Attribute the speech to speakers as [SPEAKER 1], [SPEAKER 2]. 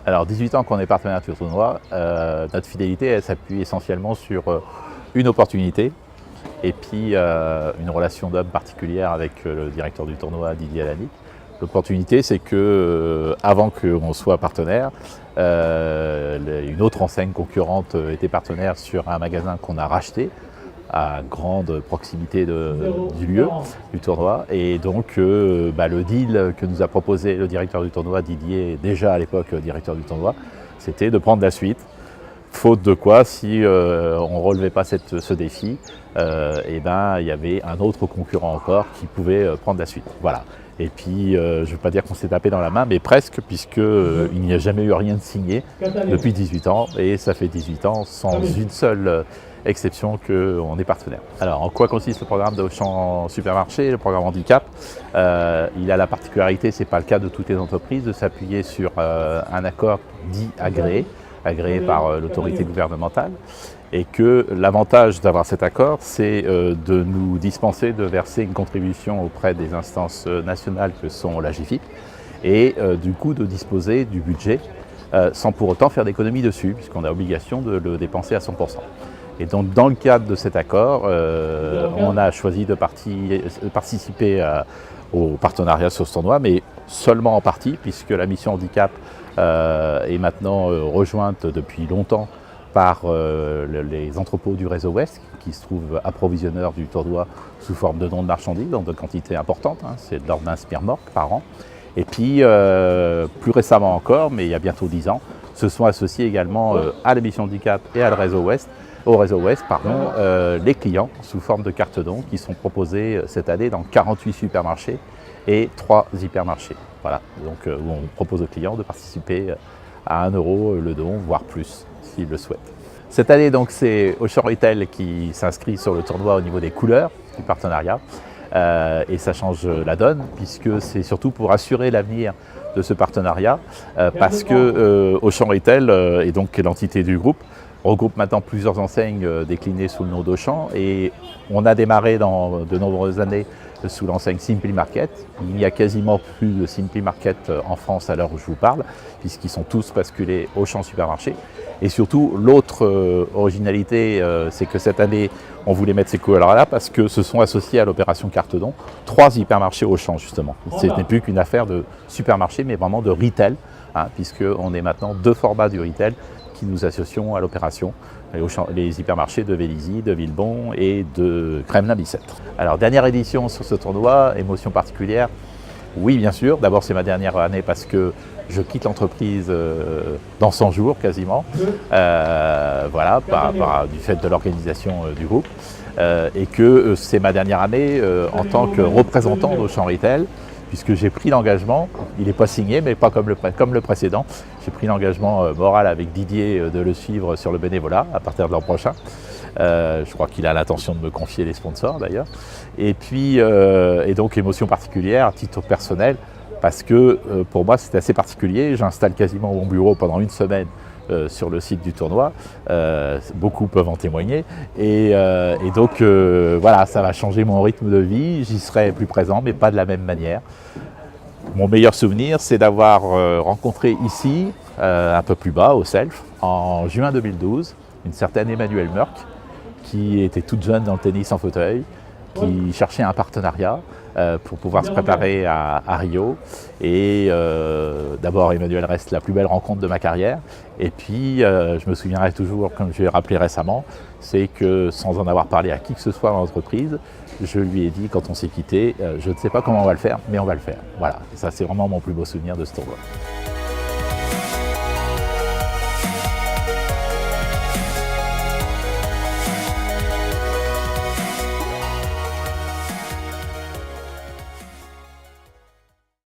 [SPEAKER 1] Alors 18 ans qu'on est partenaire du tournoi, notre fidélité elle s'appuie essentiellement sur une opportunité et puis une relation d'homme particulière avec le directeur du tournoi Didier Alani. L'opportunité c'est que avant qu'on soit partenaire, une autre enseigne concurrente était partenaire sur un magasin qu'on a racheté à grande proximité du lieu du tournoi, et donc le deal que nous a proposé le directeur du tournoi, Didier, déjà à l'époque directeur du tournoi, c'était de prendre la suite, faute de quoi, si on ne relevait pas ce défi, il y avait un autre concurrent encore qui pouvait prendre la suite. Voilà. Et puis, je ne veux pas dire qu'on s'est tapé dans la main, mais presque, puisqu'il n'y a jamais eu rien de signé depuis 18 ans, et ça fait 18 ans sans une seule exception qu'on est partenaire. Alors, en quoi consiste le programme d'Auchan Supermarché, le programme handicap? Il a la particularité, ce n'est pas le cas de toutes les entreprises, de s'appuyer sur un accord dit agréé par l'autorité gouvernementale, et que l'avantage d'avoir cet accord, c'est de nous dispenser de verser une contribution auprès des instances nationales que sont la GIFIP, et du coup de disposer du budget sans pour autant faire d'économie dessus, puisqu'on a obligation de le dépenser à 100%. Et donc dans le cadre de cet accord, on a choisi de participer au partenariat sur ce tournoi, mais seulement en partie, puisque la mission handicap est maintenant rejointe depuis longtemps par les entrepôts du réseau Ouest, qui se trouvent approvisionneurs du tournoi sous forme de dons de marchandises, dans de quantités importantes, c'est de l'ordre d'un SPIRMORC par an. Et puis, plus récemment encore, mais il y a bientôt 10 ans, se sont associés également à la mission handicap et au réseau Ouest, les clients sous forme de cartes dons qui sont proposés cette année dans 48 supermarchés et 3 hypermarchés. Voilà, donc où on propose aux clients de participer à 1 € le don, voire plus, s'ils le souhaitent. Cette année, donc, c'est Auchan Retail qui s'inscrit sur le tournoi au niveau des couleurs du partenariat. Et ça change la donne, puisque c'est surtout pour assurer l'avenir de ce partenariat, parce que Auchan Retail, et donc l'entité du groupe, regroupe maintenant plusieurs enseignes déclinées sous le nom d'Auchan, et on a démarré dans de nombreuses années sous l'enseigne Simply Market. Il n'y a quasiment plus de Simply Market en France à l'heure où je vous parle, puisqu'ils sont tous basculés Auchan Supermarché. Et surtout, l'autre originalité, c'est que cette année, on voulait mettre ces couleurs-là parce que se sont associés à l'opération Carte Don 3 hypermarchés Auchan, justement. Ce n'est plus qu'une affaire de supermarché, mais vraiment de retail, puisqu'on est maintenant 2 formats du retail qui nous associons à l'opération, les hypermarchés de Vélizy, de Villebon et de Kremlin-Bicêtre. Alors, dernière édition sur ce tournoi, émotion particulière. Oui, bien sûr. D'abord, c'est ma dernière année parce que je quitte l'entreprise dans 100 jours quasiment, voilà, du fait de l'organisation du groupe, et que c'est ma dernière année en tant que représentant d'Auchan Retail, puisque j'ai pris l'engagement, il n'est pas signé, mais pas comme le précédent, j'ai pris l'engagement moral avec Didier de le suivre sur le bénévolat à partir de l'an prochain. Je crois qu'il a l'intention de me confier les sponsors d'ailleurs. Et puis, et donc émotion particulière à titre personnel, parce que pour moi c'est assez particulier, j'installe quasiment mon bureau pendant 1 semaine sur le site du tournoi, beaucoup peuvent en témoigner, et donc voilà, ça va changer mon rythme de vie, j'y serai plus présent mais pas de la même manière. Mon meilleur souvenir, c'est d'avoir rencontré ici, un peu plus bas, au Self, en juin 2012, une certaine Emmanuelle Mörk, qui était toute jeune dans le tennis en fauteuil, qui cherchait un partenariat pour pouvoir se préparer à Rio. Et d'abord, Emmanuelle reste la plus belle rencontre de ma carrière. Et puis, je me souviendrai toujours, comme je l'ai rappelé récemment, c'est que sans en avoir parlé à qui que ce soit dans l'entreprise, je lui ai dit, quand on s'est quitté, je ne sais pas comment on va le faire, mais on va le faire. Voilà, ça c'est vraiment mon plus beau souvenir de ce tournoi.